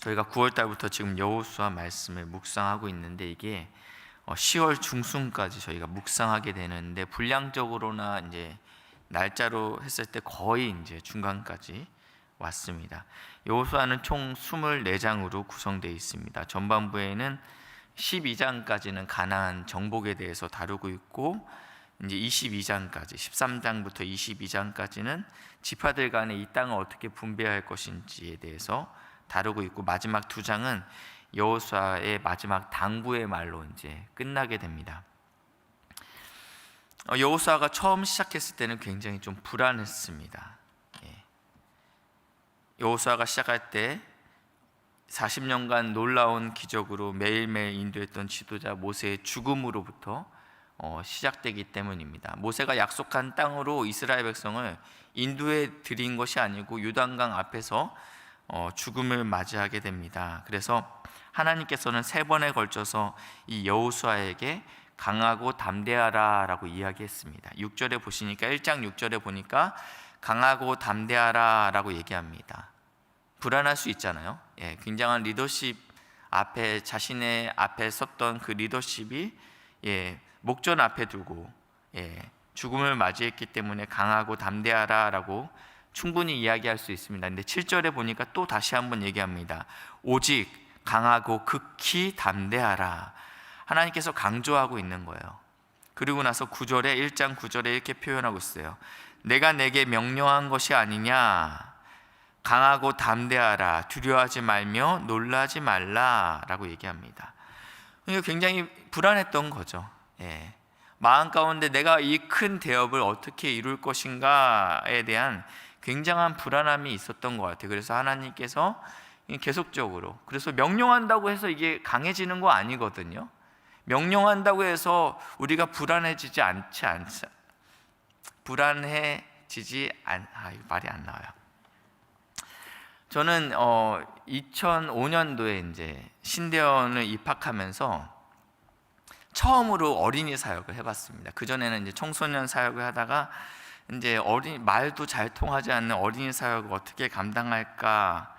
저희가 9월 달부터 지금 여호수아 말씀을 묵상하고 있는데 이게 10월 중순까지 저희가 묵상하게 되는데 분량적으로나 이제 날짜로 했을 때 거의 이제 중간까지 왔습니다. 여호수아는 총 24장으로 구성되어 있습니다. 전반부에는 12장까지는 가나안 정복에 대해서 다루고 있고 이제 22장까지 13장부터 22장까지는 지파들 간에 이 땅을 어떻게 분배할 것인지에 대해서 다루고 있고 마지막 2장은 여호수아의 마지막 당부의 말로 이제 끝나게 됩니다. 여호수아가 처음 시작했을 때는 굉장히 좀 불안했습니다. 여호수아가 시작할 때 40년간 놀라운 기적으로 매일매일 인도했던 지도자 모세의 죽음으로부터 시작되기 때문입니다. 모세가 약속한 땅으로 이스라엘 백성을 인도해 드린 것이 아니고 요단강 앞에서 죽음을 맞이하게 됩니다. 그래서 하나님께서는 3번에 걸쳐서 이 여호수아에게 강하고 담대하라 라고 이야기했습니다. 6절에 보시니까 1장 6절에 보니까 강하고 담대하라 라고 얘기합니다. 불안할 수 있잖아요. 굉장한 리더십 앞에 자신의 앞에 섰던 그 리더십이 목전 앞에 두고 죽음을 맞이했기 때문에 강하고 담대하라 라고 충분히 이야기할 수 있습니다. 근데 7절에 보니까 또 다시 한번 얘기합니다. 오직 강하고 극히 담대하라. 하나님께서 강조하고 있는 거예요. 그리고 나서 9절에 1장 9절에 이렇게 표현하고 있어요. 내가 내게 명령한 것이 아니냐. 강하고 담대하라. 두려워하지 말며 놀라지 말라 라고 얘기합니다. 그러니까 굉장히 불안했던 거죠. 마음 가운데 내가 이 큰 대업을 어떻게 이룰 것인가에 대한 굉장한 불안함이 있었던 것 같아요. 그래서 하나님께서 계속적으로, 그래서 명령한다고 해서 이게 강해지는 거 아니거든요. 명령한다고 해서 우리가 불안해지지 말이 안 나와요. 저는 2005년도에 이제 신대원을 입학하면서 처음으로 어린이 사역을 해봤습니다. 그 전에는 이제 청소년 사역을 하다가 이제 말도 잘 통하지 않는 어린이 사역을 어떻게 감당할까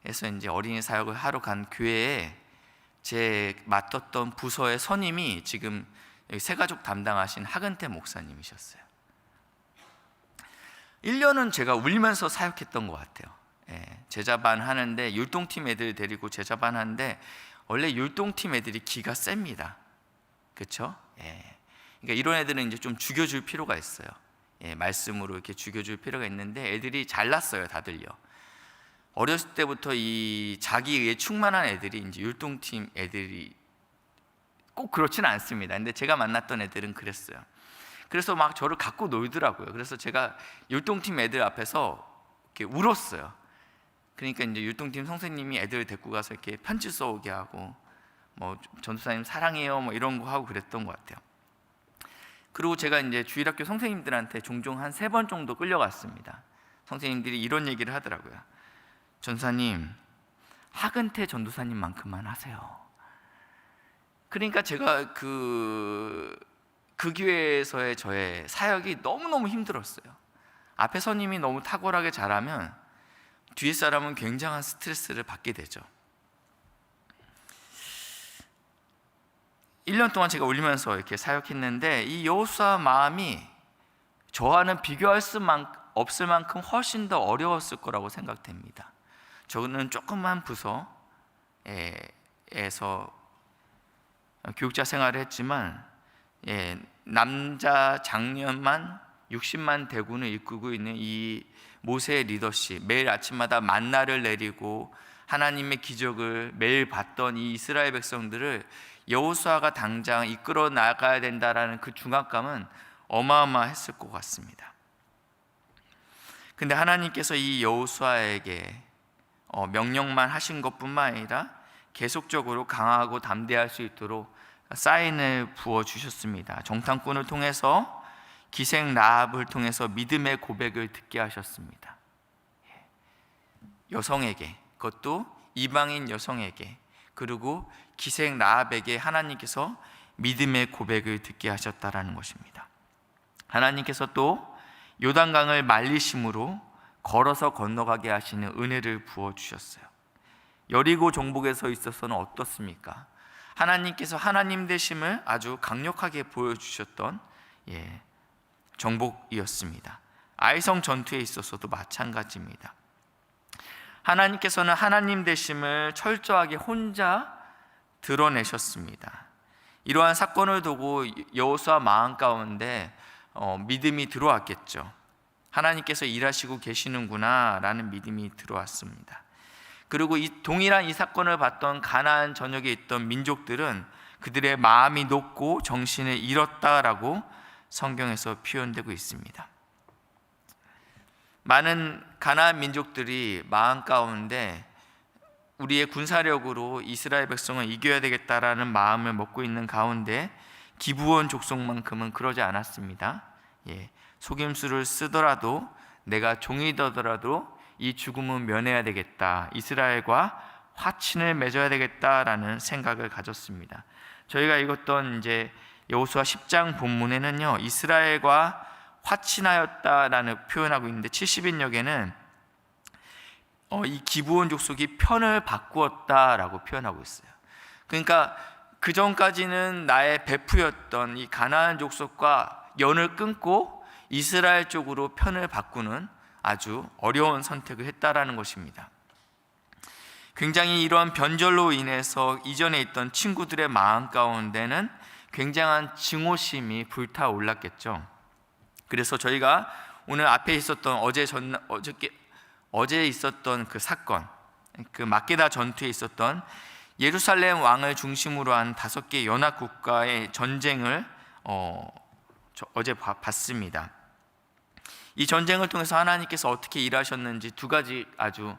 해서 이제 어린이 사역을 하러 간 교회에 제 맡았던 부서의 선임이 지금 새가족 담당하신 하근태 목사님이셨어요. 1년은 제가 울면서 사역했던 것 같아요. 제자반 하는데 율동팀 애들 데리고 제자반 하는데 원래 율동팀 애들이 기가 셉니다. 그렇죠? 그러니까 이런 애들은 이제 좀 죽여줄 필요가 있어요. 말씀으로 이렇게 죽여줄 필요가 있는데 애들이 잘났어요, 다들요. 어렸을 때부터 이 자기에 충만한 애들이 이제 율동팀 애들이 꼭 그렇지는 않습니다. 근데 제가 만났던 애들은 그랬어요. 그래서 막 저를 갖고 놀더라고요. 그래서 제가 율동팀 애들 앞에서 이렇게 울었어요. 그러니까 이제 율동팀 선생님이 애들 데리고 가서 이렇게 편지 써오게 하고 뭐 전도사님 사랑해요 뭐 이런 거 하고 그랬던 것 같아요. 그리고 제가 이제 주일학교 선생님들한테 종종 한 3번 정도 끌려갔습니다. 선생님들이 이런 얘기를 하더라고요. 전사님, 하근태 전도사님만큼만 하세요. 그러니까 제가 그 교회에서의 저의 사역이 너무너무 힘들었어요. 앞에 선임이 너무 탁월하게 잘하면 뒤에 사람은 굉장한 스트레스를 받게 되죠. 1년 동안 제가 울면서 이렇게 사역했는데 이 여호수아 마음이 저와는 비교할 수 없을 만큼 훨씬 더 어려웠을 거라고 생각됩니다. 저는 조그만 부서에서 교육자 생활을 했지만 남자 장년만 60만 대군을 이끌고 있는 이 모세의 리더십, 매일 아침마다 만나를 내리고 하나님의 기적을 매일 봤던 이 이스라엘 백성들을 여호수아가 당장 이끌어 나가야 된다라는 그 중압감은 어마어마했을 것 같습니다. 근데 하나님께서 이 여호수아에게 명령만 하신 것뿐만 아니라 계속적으로 강하고 담대할 수 있도록 사인을 부어주셨습니다. 정탐꾼을 통해서 기생 라합을 통해서 믿음의 고백을 듣게 하셨습니다. 여성에게, 그것도 이방인 여성에게, 그리고 기생 라합에게 하나님께서 믿음의 고백을 듣게 하셨다라는 것입니다. 하나님께서 또 요단강을 말리심으로 걸어서 건너가게 하시는 은혜를 부어주셨어요. 여리고 정복에서 있어서는 어떻습니까? 하나님께서 하나님 되심을 아주 강력하게 보여주셨던 정복이었습니다. 아이성 전투에 있어서도 마찬가지입니다. 하나님께서는 하나님 되심을 철저하게 혼자 드러내셨습니다. 이러한 사건을 두고 여호수아 마음 가운데 믿음이 들어왔겠죠. 하나님께서 일하시고 계시는구나 라는 믿음이 들어왔습니다. 그리고 동일한 이 사건을 봤던 가나안 전역에 있던 민족들은 그들의 마음이 높고 정신을 잃었다라고 성경에서 표현되고 있습니다. 많은 가나안 민족들이 마음 가운데 우리의 군사력으로 이스라엘 백성을 이겨야 되겠다라는 마음을 먹고 있는 가운데 기브온 족속만큼은 그러지 않았습니다. 속임수를 쓰더라도 내가 종이 되더라도 이 죽음은 면해야 되겠다, 이스라엘과 화친을 맺어야 되겠다라는 생각을 가졌습니다. 저희가 읽었던 여호수아 10장 본문에는요, 이스라엘과 화친하였다라는 표현하고 있는데 70인역에는 이 기브온 족속이 편을 바꾸었다라고 표현하고 있어요. 그러니까 그 전까지는 나의 배후였던 이 가나안 족속과 연을 끊고 이스라엘 쪽으로 편을 바꾸는 아주 어려운 선택을 했다라는 것입니다. 굉장히 이러한 변절로 인해서 이전에 있던 친구들의 마음 가운데는 굉장한 증오심이 불타올랐겠죠. 그래서 저희가 오늘 앞에 있었던 어제 있었던 그 사건, 그 막게다 전투에 있었던 예루살렘 왕을 중심으로 한 5개 연합 국가의 전쟁을 어제 봤습니다. 이 전쟁을 통해서 하나님께서 어떻게 일하셨는지 2가지 아주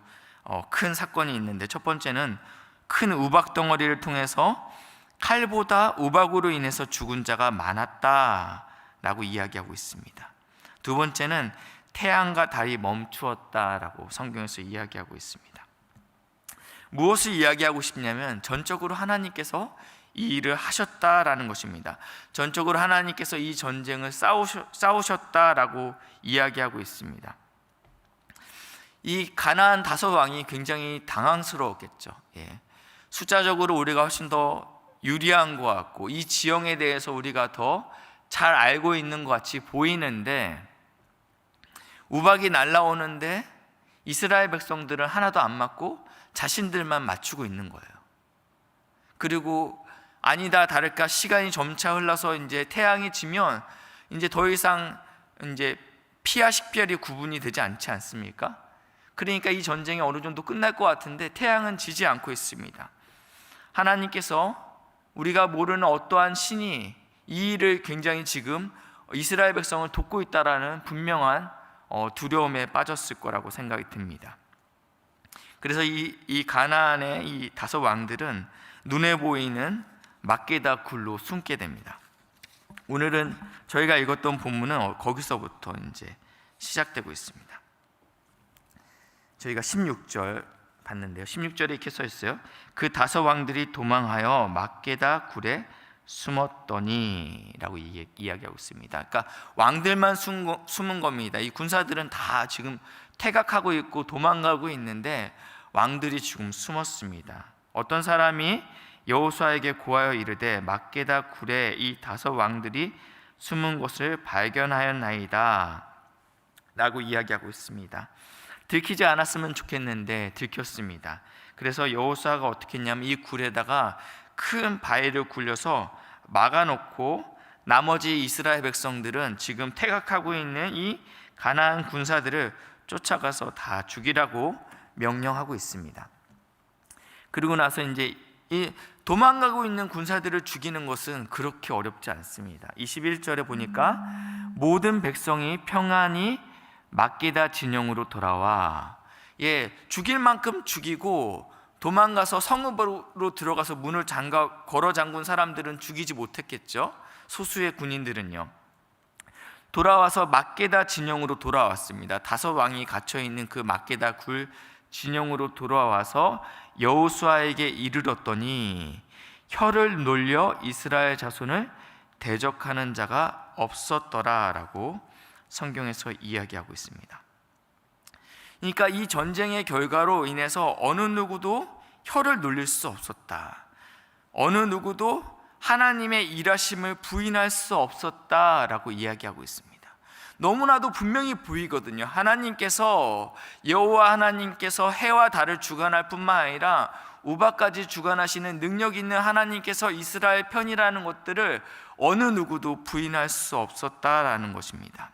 큰 사건이 있는데, 첫 번째는 큰 우박 덩어리를 통해서 칼보다 우박으로 인해서 죽은 자가 많았다라고 이야기하고 있습니다. 2번째는 태양과 달이 멈추었다라고 성경에서 이야기하고 있습니다. 무엇을 이야기하고 싶냐면 전적으로 하나님께서 이 일을 하셨다라는 것입니다. 전적으로 하나님께서 이 전쟁을 싸우셨다라고 이야기하고 있습니다. 이 가나안 5왕이 굉장히 당황스러웠겠죠. 숫자적으로 우리가 훨씬 더 유리한 것 같고 이 지형에 대해서 우리가 더 잘 알고 있는 것 같이 보이는데, 우박이 날아오는데 이스라엘 백성들은 하나도 안 맞고 자신들만 맞추고 있는 거예요. 그리고 아니다 다를까 시간이 점차 흘러서 태양이 지면 더 이상 피와 식별이 구분이 되지 않지 않습니까? 그러니까 이 전쟁이 어느 정도 끝날 것 같은데 태양은 지지 않고 있습니다. 하나님께서 우리가 모르는 어떠한 신이 이 일을 굉장히 지금 이스라엘 백성을 돕고 있다라는 분명한 두려움에 빠졌을 거라고 생각이 듭니다. 그래서 이 가나안의 이 5왕들은 눈에 보이는 막게다 굴로 숨게 됩니다. 오늘은 저희가 읽었던 본문은 거기서부터 시작되고 있습니다. 저희가 16절 봤는데요, 16절에 이렇게 써 있어요. 그 5왕들이 도망하여 막게다 굴에 숨었더니 라고 이야기하고 있습니다. 그러니까 왕들만 숨은 겁니다. 이 군사들은 다 지금 퇴각하고 있고 도망가고 있는데 왕들이 지금 숨었습니다. 어떤 사람이 여호수아에게 고하여 이르되 막게다 굴에 이 5왕들이 숨은 곳을 발견하였나이다 라고 이야기하고 있습니다. 들키지 않았으면 좋겠는데 들켰습니다. 그래서 여호수아가 어떻게 했냐면 이 굴에다가 큰 바위를 굴려서 막아놓고 나머지 이스라엘 백성들은 지금 퇴각하고 있는 이 가나안 군사들을 쫓아가서 다 죽이라고 명령하고 있습니다. 그리고 나서 이 도망가고 있는 군사들을 죽이는 것은 그렇게 어렵지 않습니다. 21절에 보니까 모든 백성이 평안히 막게다 진영으로 돌아와, 죽일 만큼 죽이고 도망가서 성읍으로 들어가서 문을 걸어 잠근 사람들은 죽이지 못했겠죠. 소수의 군인들은요. 돌아와서 막게다 진영으로 돌아왔습니다. 5왕이 갇혀있는 그 막게다 굴 진영으로 돌아와서 여호수아에게 이르렀더니 혀를 놀려 이스라엘 자손을 대적하는 자가 없었더라라고 성경에서 이야기하고 있습니다. 그러니까 이 전쟁의 결과로 인해서 어느 누구도 혀를 놀릴 수 없었다. 어느 누구도 하나님의 일하심을 부인할 수 없었다라고 이야기하고 있습니다. 너무나도 분명히 보이거든요. 하나님께서, 여호와 하나님께서 해와 달을 주관할 뿐만 아니라 우박까지 주관하시는 능력 있는 하나님께서 이스라엘 편이라는 것들을 어느 누구도 부인할 수 없었다라는 것입니다.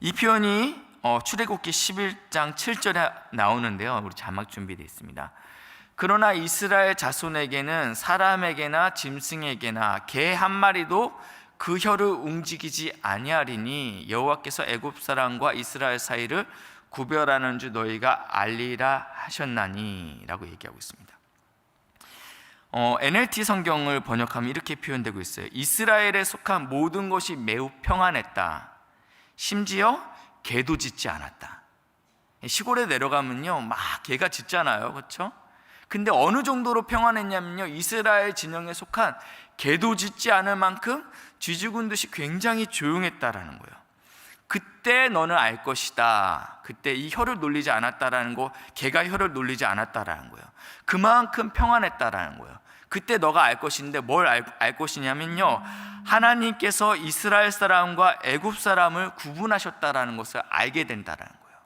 이 표현이 출애굽기 11장 7절에 나오는데요. 우리 자막 준비되어 있습니다. 그러나 이스라엘 자손에게는 사람에게나 짐승에게나 개 한 마리도 그 혀를 움직이지 아니하리니 여호와께서 애굽 사람과 이스라엘 사이를 구별하는 줄 너희가 알리라 하셨나니 라고 얘기하고 있습니다. NLT 성경을 번역하면 이렇게 표현되고 있어요. 이스라엘에 속한 모든 것이 매우 평안했다. 심지어 개도 짖지 않았다. 시골에 내려가면요 막 개가 짖잖아요, 그렇죠? 근데 어느 정도로 평안했냐면요, 이스라엘 진영에 속한 개도 짖지 않을 만큼 쥐죽은 듯이 굉장히 조용했다라는 거예요. 그때 너는 알 것이다. 그때 이 혀를 놀리지 않았다라는 거, 개가 혀를 놀리지 않았다라는 거예요. 그만큼 평안했다라는 거예요. 그때 너가 알 것인데 뭘 알 것이냐면요, 하나님께서 이스라엘 사람과 애굽 사람을 구분하셨다라는 것을 알게 된다라는 거예요.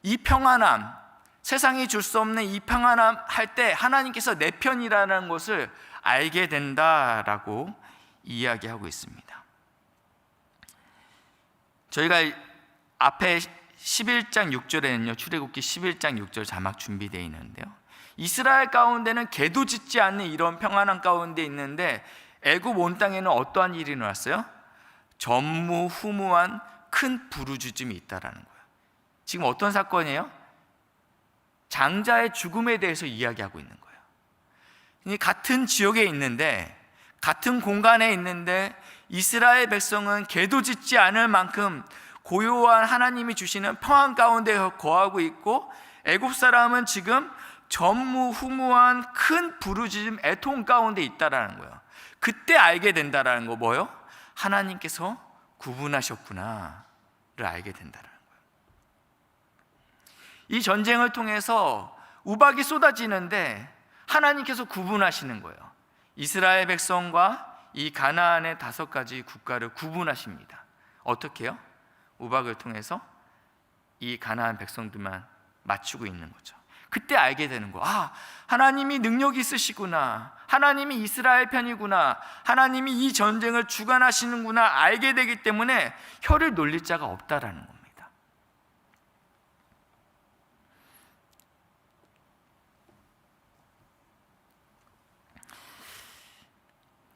이 평안함, 세상이 줄 수 없는 이 평안함 할 때 하나님께서 내 편이라는 것을 알게 된다라고 이야기하고 있습니다. 저희가 앞에 11장 6절에는요, 출애굽기 11장 6절 자막 준비되어 있는데요, 이스라엘 가운데는 개도 짖지 않는 이런 평안한 가운데 있는데 애굽 온 땅에는 어떠한 일이 일어났어요? 전무후무한 큰 부르짖음이 있다라는 거예요. 지금 어떤 사건이에요? 장자의 죽음에 대해서 이야기하고 있는 거예요. 같은 지역에 있는데, 같은 공간에 있는데 이스라엘 백성은 개도 짖지 않을 만큼 고요한 하나님이 주시는 평안 가운데 거하고 있고, 애굽 사람은 지금 전무후무한 큰 부르짖음, 애통 가운데 있다라는 거예요. 그때 알게 된다라는 거, 뭐예요? 하나님께서 구분하셨구나를 알게 된다라는 거예요. 이 전쟁을 통해서 우박이 쏟아지는데 하나님께서 구분하시는 거예요. 이스라엘 백성과 이 가나안의 5가지 국가를 구분하십니다. 어떻게 해요? 우박을 통해서 이 가나안 백성들만 맞추고 있는 거죠. 그때 알게 되는 거, 아, 하나님이 능력이 있으시구나, 하나님이 이스라엘 편이구나, 하나님이 이 전쟁을 주관하시는구나 알게 되기 때문에 혀를 놀릴 자가 없다라는 겁니다.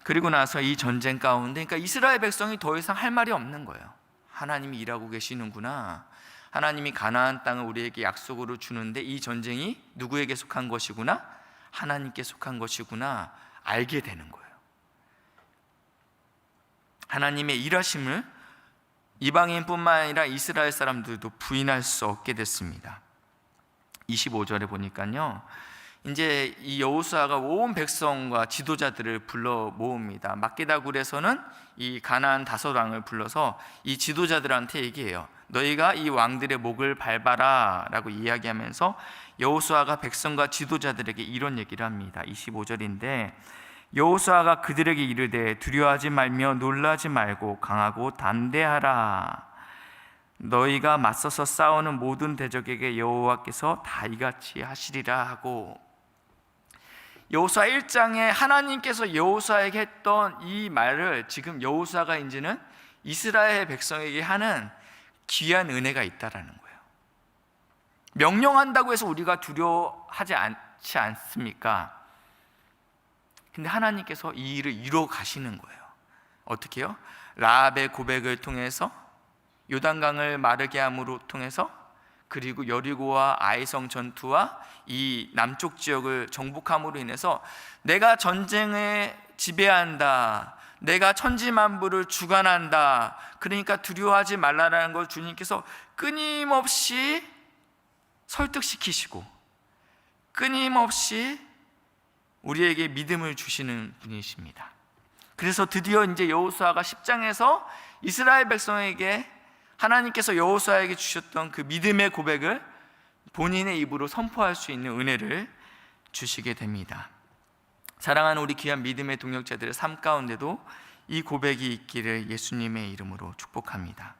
그리고 나서 이 전쟁 가운데, 그러니까 이스라엘 백성이 더 이상 할 말이 없는 거예요. 하나님이 일하고 계시는구나, 하나님이 가나안 땅을 우리에게 약속으로 주는데 이 전쟁이 누구에게 속한 것이구나, 하나님께 속한 것이구나 알게 되는 거예요. 하나님의 일하심을 이방인뿐만 아니라 이스라엘 사람들도 부인할 수 없게 됐습니다. 25절에 보니까요, 이제 이 여호수아가 온 백성과 지도자들을 불러 모읍니다. 막게다 굴에서는 이 가나안 5왕을 불러서 이 지도자들한테 얘기해요. 너희가 이 왕들의 목을 밟아라 라고 이야기하면서 여호수아가 백성과 지도자들에게 이런 얘기를 합니다. 25절인데, 여호수아가 그들에게 이르되 두려워하지 말며 놀라지 말고 강하고 담대하라. 너희가 맞서서 싸우는 모든 대적에게 여호와께서 다 이같이 하시리라 하고, 여호수아 1장에 하나님께서 여호수아에게 했던 이 말을 지금 여호수아가 이제는 이스라엘 백성에게 하는 귀한 은혜가 있다라는 거예요. 명령한다고 해서 우리가 두려워하지 않지 않습니까? 근데 하나님께서 이 일을 이루어 가시는 거예요. 어떻게 해요? 라합의 고백을 통해서, 요단강을 마르게 함으로 통해서, 그리고 여리고와 아이성 전투와 이 남쪽 지역을 정복함으로 인해서 내가 전쟁에 지배한다, 내가 천지만부를 주관한다, 그러니까 두려워하지 말라라는 걸 주님께서 끊임없이 설득시키시고 끊임없이 우리에게 믿음을 주시는 분이십니다. 그래서 드디어 이제 여호수아가 10장에서 이스라엘 백성에게 하나님께서 여호수아에게 주셨던 그 믿음의 고백을 본인의 입으로 선포할 수 있는 은혜를 주시게 됩니다. 사랑하는 우리 귀한 믿음의 동역자들의 삶 가운데도 이 고백이 있기를 예수님의 이름으로 축복합니다.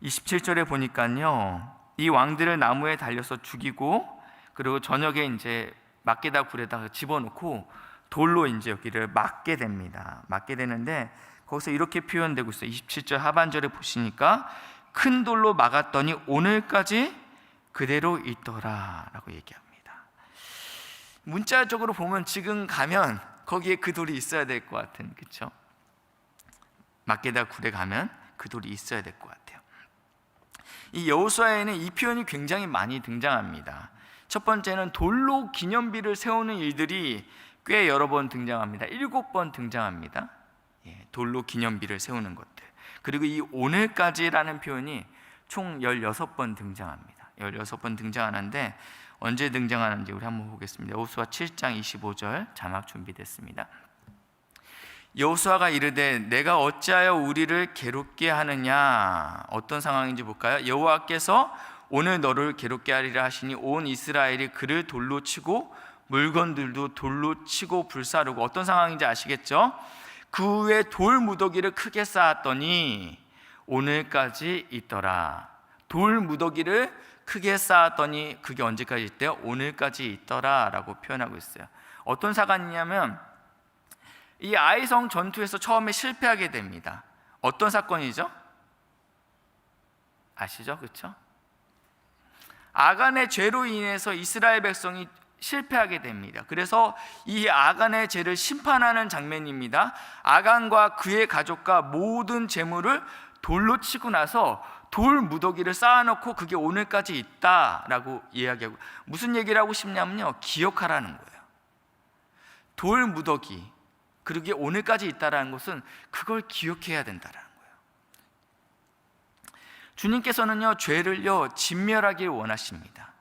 27절에 보니까요, 이 왕들을 나무에 달려서 죽이고, 그리고 저녁에 이제 막게다 굴에다가 집어넣고 돌로 이제 여기를 막게 됩니다. 막게 되는데 거기서 이렇게 표현되고 있어요. 27절 하반절에 보시니까 큰 돌로 막았더니 오늘까지 그대로 있더라라고 얘기합니다. 문자적으로 보면 지금 가면 거기에 그 돌이 있어야 될 것 같은, 그렇죠? 막게다 굴에 가면 그 돌이 있어야 될 것 같아요. 이 여호수아에는 이 표현이 굉장히 많이 등장합니다. 첫 번째는 돌로 기념비를 세우는 일들이 꽤 여러 번 등장합니다. 7번 등장합니다. 돌로 기념비를 세우는 것들. 그리고 이 오늘까지라는 표현이 총 16번 등장합니다. 16번 등장하는데 언제 등장하는지 우리 한번 보겠습니다. 여호수아 7장 25절 자막 준비됐습니다. 여호수아가 이르되 내가 어찌하여 우리를 괴롭게 하느냐. 어떤 상황인지 볼까요? 여호와께서 오늘 너를 괴롭게 하리라 하시니 온 이스라엘이 그를 돌로 치고 물건들도 돌로 치고 불사르고. 어떤 상황인지 아시겠죠? 그 후에 돌 무더기를 크게 쌓았더니 오늘까지 있더라. 돌 무더기를 크게 쌓았더니 그게 언제까지 있대요? 오늘까지 있더라 라고 표현하고 있어요. 어떤 사건이냐면 이 아이성 전투에서 처음에 실패하게 됩니다. 어떤 사건이죠? 아시죠? 그렇죠? 아간의 죄로 인해서 이스라엘 백성이 실패하게 됩니다. 그래서 이 아간의 죄를 심판하는 장면입니다. 아간과 그의 가족과 모든 재물을 돌로 치고 나서 돌 무더기를 쌓아놓고 그게 오늘까지 있다라고 이야기하고, 무슨 얘기를 하고 싶냐면요, 기억하라는 거예요. 돌 무더기, 그리고 이게 오늘까지 있다라는 것은 그걸 기억해야 된다라는 거예요. 주님께서는요, 죄를요 진멸하길 원하십니다.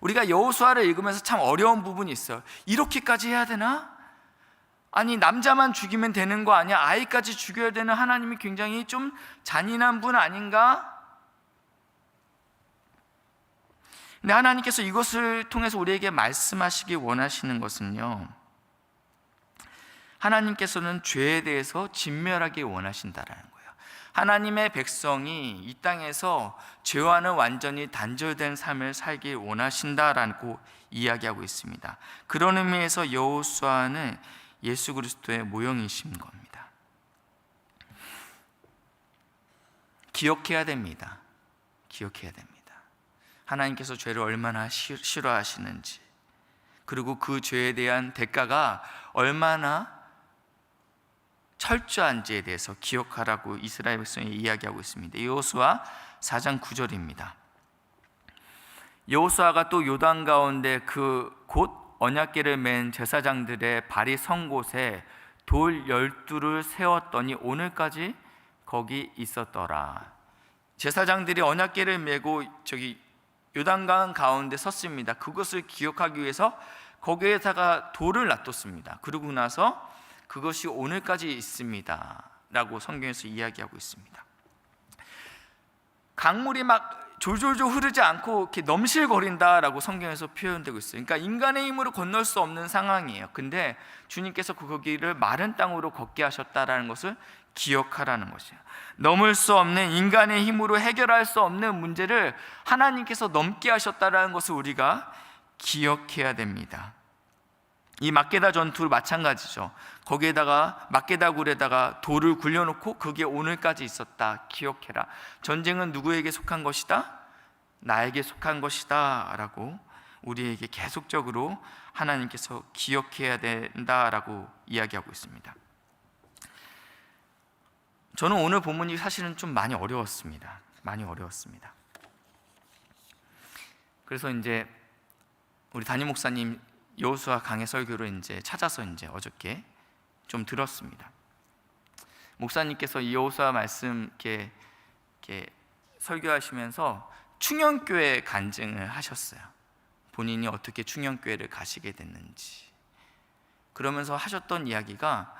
우리가 여호수아를 읽으면서 참 어려운 부분이 있어요. 이렇게까지 해야 되나? 아니, 남자만 죽이면 되는 거 아니야? 아이까지 죽여야 되는 하나님이 굉장히 좀 잔인한 분 아닌가? 근데 하나님께서 이것을 통해서 우리에게 말씀하시기 원하시는 것은요, 하나님께서는 죄에 대해서 진멸하기 원하신다라는 거예요. 하나님의 백성이 이 땅에서 죄와는 완전히 단절된 삶을 살길 원하신다라고 이야기하고 있습니다. 그런 의미에서 여호수아는 예수 그리스도의 모형이신 겁니다. 기억해야 됩니다. 기억해야 됩니다. 하나님께서 죄를 얼마나 싫어하시는지, 그리고 그 죄에 대한 대가가 얼마나 철저한지에 대해서 기억하라고 이스라엘 백성이 이야기하고 있습니다. 여호수아 4장 9절입니다. 여호수아가 또 요단 가운데 그 곧 언약궤를 맨 제사장들의 발이 선 곳에 돌 12를 세웠더니 오늘까지 거기 있었더라. 제사장들이 언약궤를 메고 저기 요단강 가운데 섰습니다. 그것을 기억하기 위해서 거기에다가 돌을 놔뒀습니다. 그러고 나서 그것이 오늘까지 있습니다 라고 성경에서 이야기하고 있습니다. 강물이 막 졸졸졸 흐르지 않고 이렇게 넘실거린다라고 성경에서 표현되고 있어요. 그러니까 인간의 힘으로 건널 수 없는 상황이에요. 근데 주님께서 거기를 마른 땅으로 걷게 하셨다라는 것을 기억하라는 것이에요. 넘을 수 없는, 인간의 힘으로 해결할 수 없는 문제를 하나님께서 넘게 하셨다라는 것을 우리가 기억해야 됩니다. 이 막게다 전투 마찬가지죠. 거기에다가 막게다 굴에다가 돌을 굴려놓고 그게 오늘까지 있었다. 기억해라. 전쟁은 누구에게 속한 것이다? 나에게 속한 것이다 라고 우리에게 계속적으로 하나님께서 기억해야 된다라고 이야기하고 있습니다. 저는 오늘 본문이 사실은 좀 많이 어려웠습니다. 많이 어려웠습니다. 그래서 이제 우리 담임 목사님 여호수아 강해 설교를 이제 찾아서 이제 어저께 좀 들었습니다. 목사님께서 이 여호수아 말씀 이렇게 설교하시면서 충영교회 간증을 하셨어요. 본인이 어떻게 충영교회를 가시게 됐는지. 그러면서 하셨던 이야기가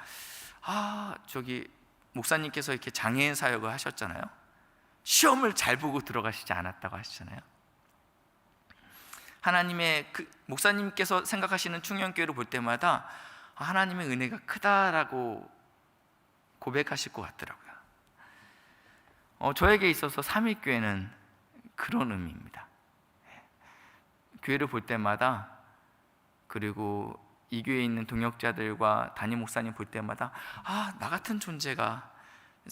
저기 목사님께서 이렇게 장애인 사역을 하셨잖아요. 시험을 잘 보고 들어가시지 않았다고 하시잖아요. 하나님의 목사님께서 생각하시는 충령교회를 볼 때마다 하나님의 은혜가 크다라고 고백하실 것 같더라고요. 저에게 있어서 삼위교회는 그런 의미입니다. 교회를 볼 때마다, 그리고 이 교회에 있는 동역자들과 담임 목사님 볼 때마다 나 같은 존재가,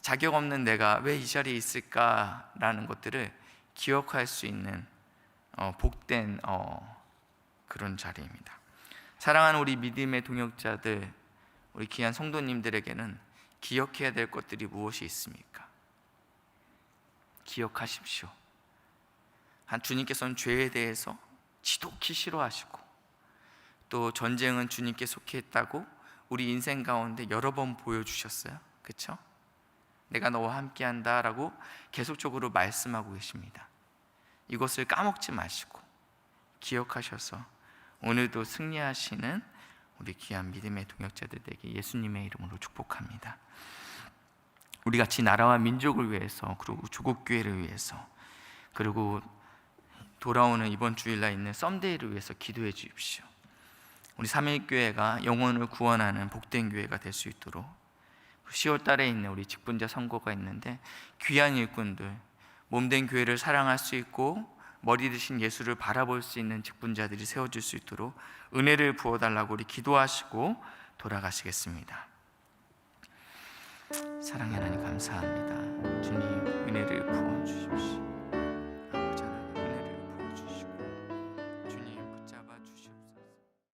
자격 없는 내가 왜 이 자리에 있을까라는 것들을 기억할 수 있는 복된 그런 자리입니다. 사랑하는 우리 믿음의 동역자들, 우리 귀한 성도님들에게는 기억해야 될 것들이 무엇이 있습니까? 기억하십시오. 주님께서는 죄에 대해서 지독히 싫어하시고, 또 전쟁은 주님께 속해 있다고 우리 인생 가운데 여러 번 보여주셨어요. 그렇죠? 내가 너와 함께한다 라고 계속적으로 말씀하고 계십니다. 이것을 까먹지 마시고 기억하셔서 오늘도 승리하시는 우리 귀한 믿음의 동역자들에게 예수님의 이름으로 축복합니다. 우리 같이 나라와 민족을 위해서, 그리고 조국교회를 위해서, 그리고 돌아오는 이번 주일날 있는 썸데이를 위해서 기도해 주십시오. 우리 삼일교회가 영혼을 구원하는 복된 교회가 될 수 있도록, 10월 달에 있는 우리 직분자 선거가 있는데 귀한 일꾼들, 몸된 교회를 사랑할 수 있고 머리 드신 예수를 바라볼 수 있는 직분자들이 세워질 수 있도록 은혜를 부어달라고 우리 기도하시고 돌아가시겠습니다. 사랑의 하나님 감사합니다. 주님, 은혜를 부어주십시오.